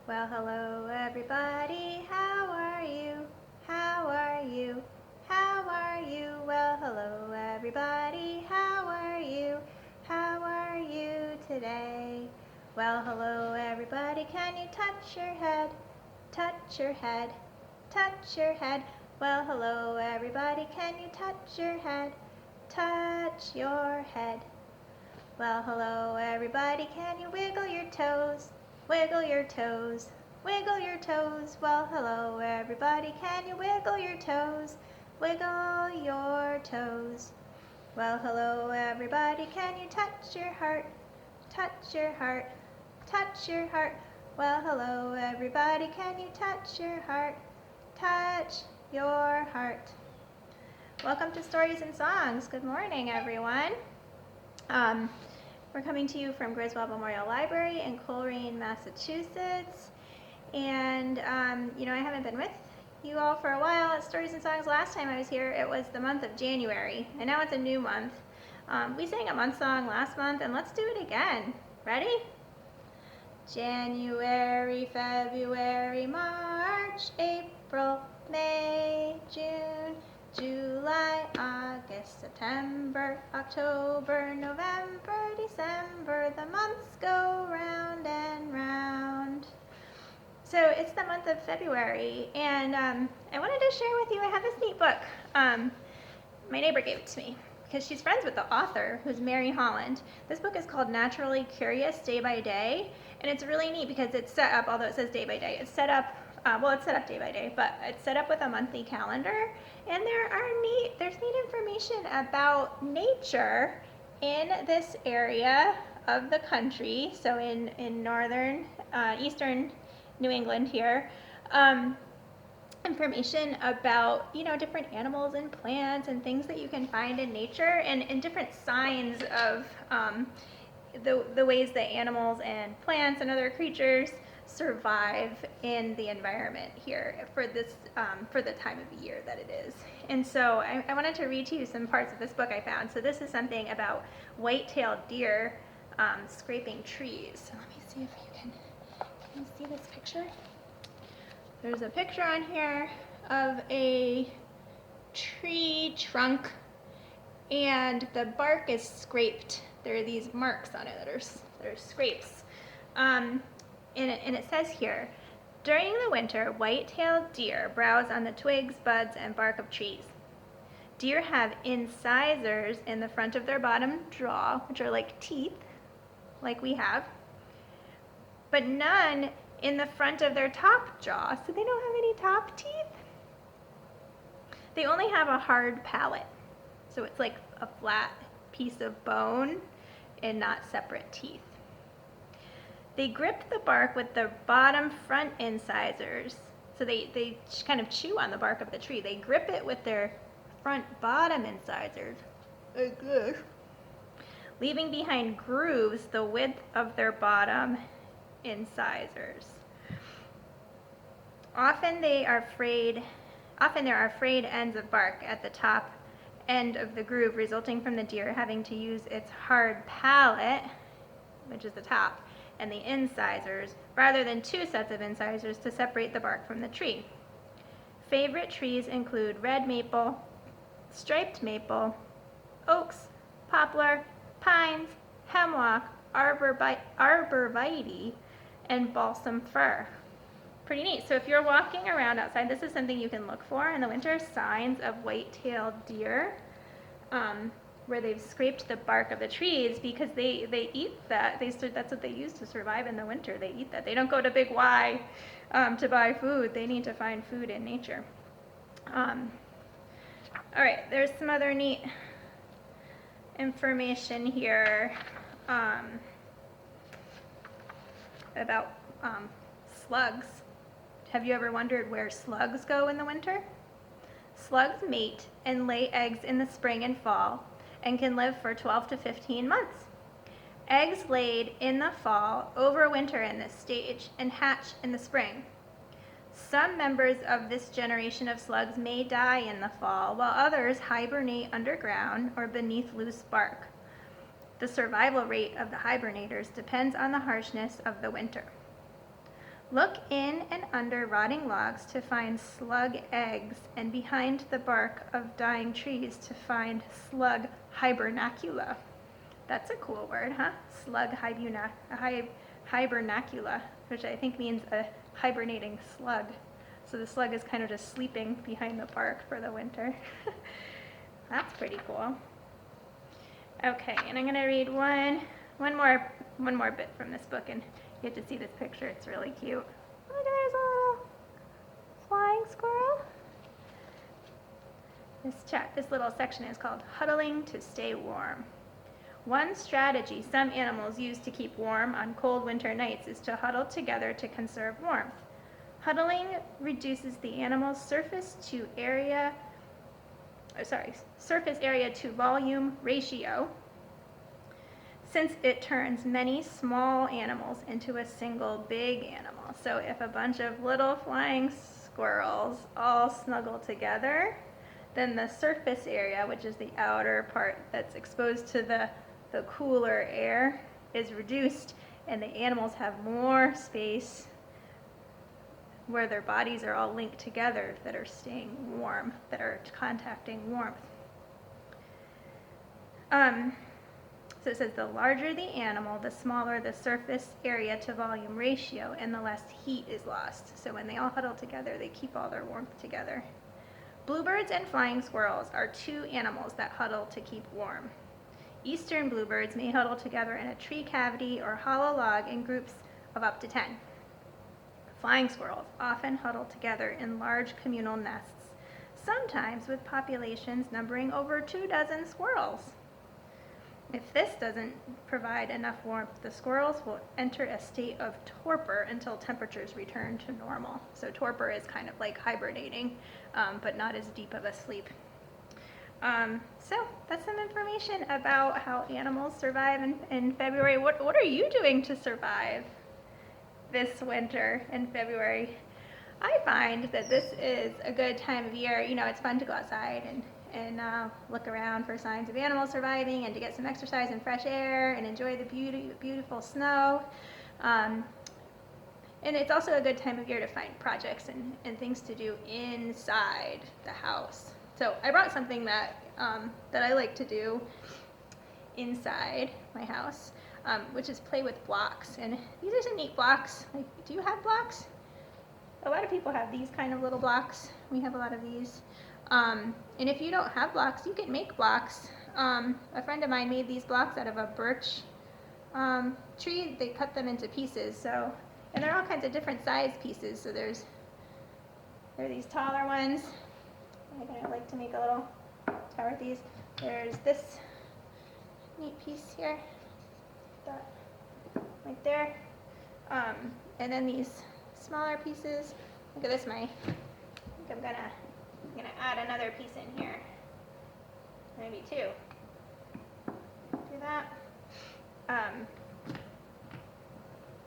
Well, hello everybody, how are you? How are you? How are you? Well, hello everybody, how are you? How are you today? Well, hello everybody, can you touch your head? Touch your head, touch your head. Well, hello everybody, can you touch your head? Touch your head. Well, hello everybody, can you wiggle your toes? Wiggle your toes, wiggle your toes. Well, hello everybody, can you wiggle your toes? Wiggle your toes. Well, hello everybody, can you touch your heart? Touch your heart, touch your heart. Well, hello everybody, can you touch your heart? Touch your heart. Welcome to Stories and Songs. Good morning, everyone. We're coming to you from Griswold Memorial Library in Coleraine, Massachusetts. And, I haven't been with you all for a while at Stories and Songs. Last time I was here, it was the month of January, and now it's a new month. We sang a month song last month, and let's do it again. Ready? January, February, March, April, May, June, July, August, September, October, November, December, the months go round and round. So it's the month of February, and I wanted to share with you, I have this neat book. My neighbor gave it to me because she's friends with the author, who's Mary Holland. This book is called Naturally Curious Day by Day, and it's really neat because it's set up, although it says day by day, it's set up day by day, but it's set up with a monthly calendar, and there's neat information about nature in this area of the country, so in northern, eastern New England here. Information about different animals and plants and things that you can find in nature, and different signs of the ways that animals and plants and other creatures survive in the environment here for this for the time of the year that it is. And so I wanted to read to you some parts of this book I found. So this is something about white-tailed deer scraping trees. So let me see if can you see this picture? There's a picture on here of a tree trunk, and the bark is scraped. There are these marks on it that are scrapes. And it says here, during the winter, white-tailed deer browse on the twigs, buds, and bark of trees. Deer have incisors in the front of their bottom jaw, which are like teeth, like we have, but none in the front of their top jaw, so they don't have any top teeth. They only have a hard palate, so it's like a flat piece of bone and not separate teeth. They grip the bark with their bottom front incisors, so they kind of chew on the bark of the tree. They grip it with their front bottom incisors, like this, leaving behind grooves the width of their bottom incisors. Often there are frayed ends of bark at the top end of the groove, resulting from the deer having to use its hard palate, which is the top, and the incisors, rather than two sets of incisors to separate the bark from the tree. Favorite trees include red maple, striped maple, oaks, poplar, pines, hemlock, arborvitae, and balsam fir. Pretty neat. So if you're walking around outside, this is something you can look for in the winter, signs of white-tailed deer, where they've scraped the bark of the trees, because they eat that. That's what they use to survive in the winter. They eat that. They don't go to Big Y to buy food. They need to find food in nature. All right, there's some other neat information here about slugs. Have you ever wondered where slugs go in the winter? Slugs mate and lay eggs in the spring and fall and can live for 12 to 15 months. Eggs laid in the fall overwinter in this stage and hatch in the spring. Some members of this generation of slugs may die in the fall, while others hibernate underground or beneath loose bark. The survival rate of the hibernators depends on the harshness of the winter. Look in and under rotting logs to find slug eggs, and behind the bark of dying trees to find slug hibernacula. That's a cool word, huh? Slug hibernacula, which I think means a hibernating slug. So the slug is kind of just sleeping behind the bark for the winter. That's pretty cool. Okay, and I'm gonna read one more bit from this book, and you get to see this picture. It's really cute. Look, there's a little flying squirrel. This little section is called Huddling to Stay Warm. One strategy some animals use to keep warm on cold winter nights is to huddle together to conserve warmth. Huddling reduces the animal's surface area to volume ratio, since it turns many small animals into a single big animal. So if a bunch of little flying squirrels all snuggle together, then the surface area, which is the outer part that's exposed to the cooler air, is reduced, and the animals have more space where their bodies are all linked together that are staying warm, that are contacting warmth. So it says the larger the animal, the smaller the surface area to volume ratio, and the less heat is lost. So when they all huddle together, they keep all their warmth together. Bluebirds and flying squirrels are two animals that huddle to keep warm. Eastern bluebirds may huddle together in a tree cavity or hollow log in groups of up to 10. Flying squirrels often huddle together in large communal nests, sometimes with populations numbering over 24 squirrels. If this doesn't provide enough warmth, the squirrels will enter a state of torpor until temperatures return to normal. So torpor is kind of like hibernating, but not as deep of a sleep. So that's some information about how animals survive in February. What are you doing to survive this winter in February? I find that this is a good time of year. You know, it's fun to go outside and look around for signs of animals surviving, and to get some exercise and fresh air and enjoy the beautiful snow. And it's also a good time of year to find projects and things to do inside the house. So I brought something that I like to do inside my house, which is play with blocks. And these are some neat blocks. Like, do you have blocks? A lot of people have these kind of little blocks. We have a lot of these. And if you don't have blocks, you can make blocks. A friend of mine made these blocks out of a birch tree. They cut them into pieces. And they're all kinds of different size pieces. So there are these taller ones. I like to make a little tower with these. There's this neat piece here, that right there. And then these smaller pieces. Look at this, I think I'm gonna add another piece in here. Maybe two. Do that.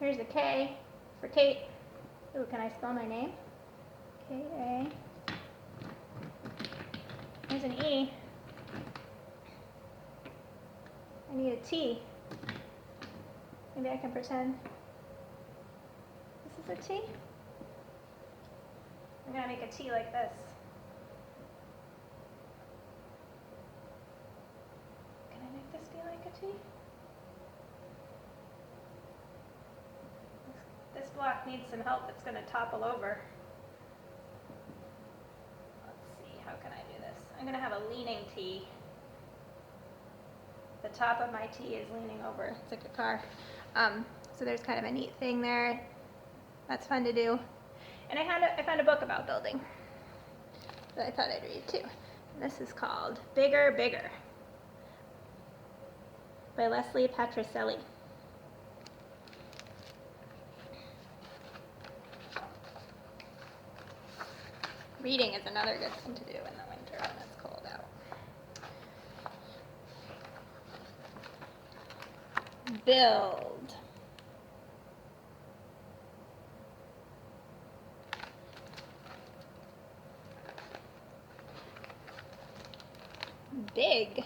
Here's a K for Kate. Ooh, can I spell my name? K-A. There's an E. I need a T. Maybe I can pretend this is a T. I'm gonna make a T like this. Can I make this be like a T? This block needs some help. It's gonna topple over. How can I do this? I'm going to have a leaning T. The top of my T is leaning over. It's like a car. So there's kind of a neat thing there. That's fun to do. And I found a book about building that I thought I'd read too. And this is called Bigger, Bigger by Leslie Patricelli. Reading is another good thing to do in the winter when it's cold out. Build. Big.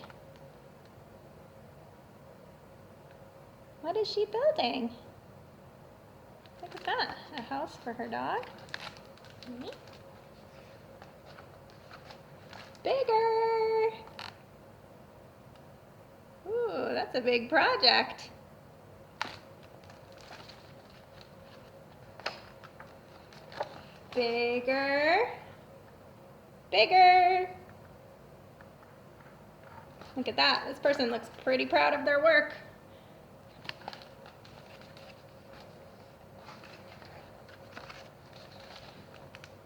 What is she building? Look at that, a house for her dog. Neat. Bigger. Ooh, that's a big project. Bigger. Bigger. Look at that. This person looks pretty proud of their work.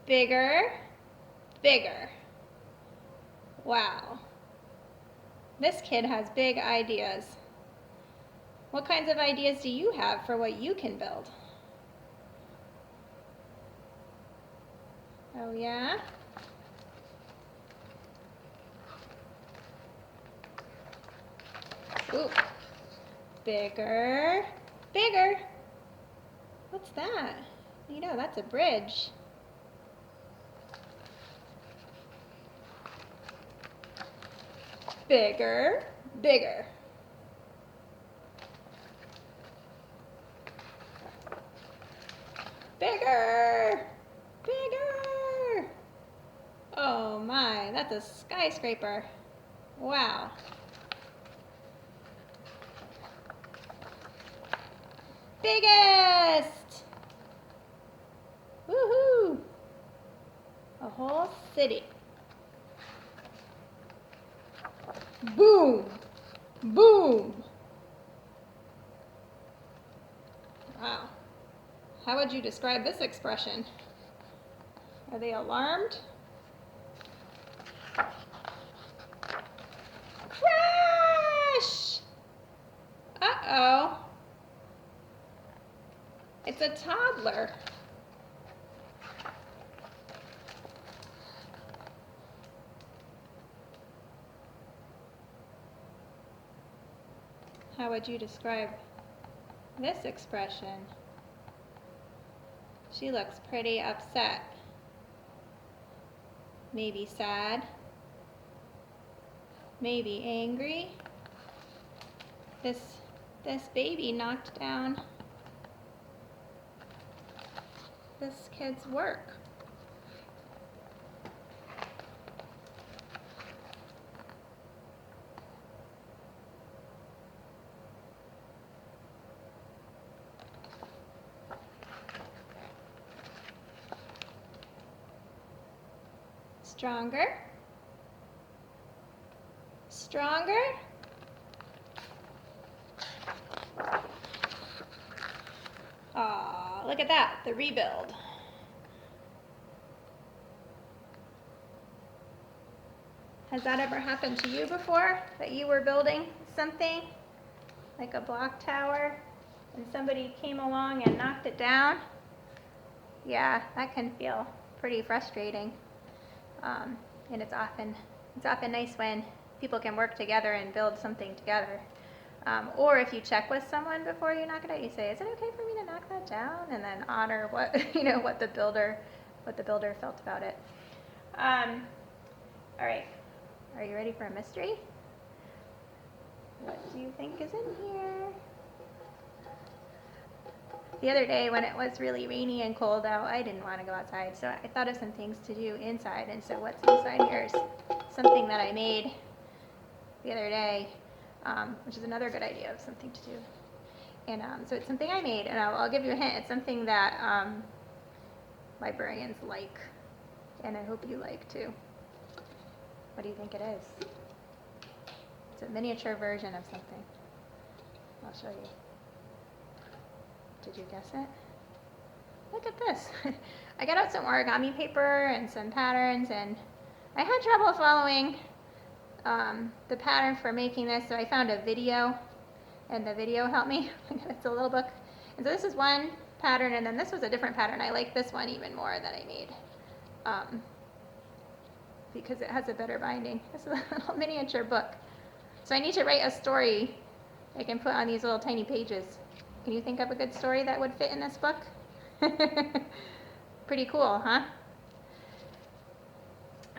Bigger. Bigger. Wow. This kid has big ideas. What kinds of ideas do you have for what you can build? Oh yeah? Ooh. Bigger. Bigger. What's that? You know, that's a bridge. Bigger. Bigger. Bigger. Bigger. Oh my, that's a skyscraper. Wow. Biggest. Woohoo. A whole city. Boom. Boom. Wow. How would you describe this expression? Are they alarmed? Crash! Uh-oh. It's a toddler. How would you describe this expression? She looks pretty upset. Maybe sad. Maybe angry. This baby knocked down this kid's work. Stronger. Stronger. Aw, look at that, the rebuild. Has that ever happened to you before? That you were building something, like a block tower, and somebody came along and knocked it down? Yeah, that can feel pretty frustrating. And it's often nice when people can work together and build something together. Or if you check with someone before you knock it out, you say, "Is it okay for me to knock that down?" And then honor what what the builder felt about it. All right, are you ready for a mystery? What do you think is in here? The other day when it was really rainy and cold out, I didn't want to go outside, so I thought of some things to do inside. And so what's inside here is something that I made the other day, which is another good idea of something to do. And so it's something I made, and I'll give you a hint. It's something that librarians like, and I hope you like too. What do you think it is? It's a miniature version of something. I'll show you. Did you guess it? Look at this. I got out some origami paper and some patterns, and I had trouble following the pattern for making this, so I found a video, and the video helped me. It's a little book. And so this is one pattern, and then this was a different pattern. I like this one even more that I made because it has a better binding. This is a little miniature book. So I need to write a story I can put on these little tiny pages. Can you think of a good story that would fit in this book? Pretty cool, huh?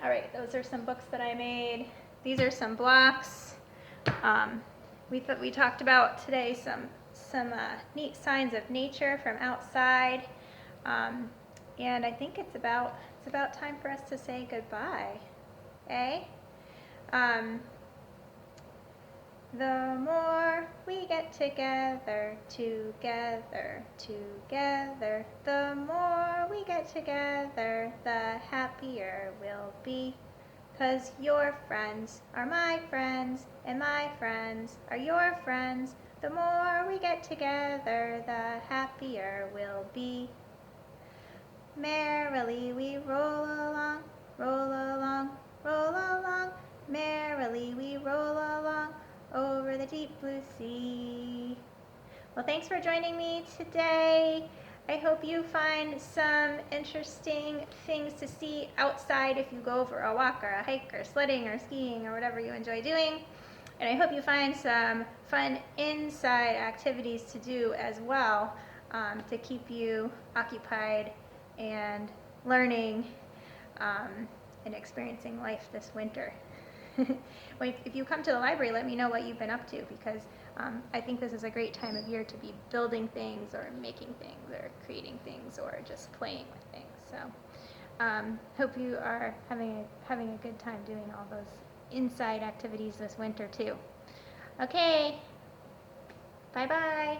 All right, those are some books that I made. These are some blocks. We talked about today some some neat signs of nature from outside. And I think it's about time for us to say goodbye. Eh? Um, the more we get together, the more we get together, the happier we'll be. 'Cause your friends are my friends, and my friends are your friends. The more we get together, the happier we'll be. Merrily we roll along, roll along, roll along. Merrily we roll along over the deep blue sea. Well, thanks for joining me today. I hope you find some interesting things to see outside if you go for a walk or a hike or sledding or skiing or whatever you enjoy doing. And I hope you find some fun inside activities to do as well, to keep you occupied and learning, and experiencing life this winter. If you come to the library, let me know what you've been up to, because I think this is a great time of year to be building things or making things or creating things or just playing with things. So hope you are having a good time doing all those inside activities this winter too. Okay, bye-bye.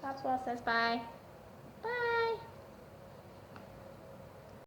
Bobswell says bye.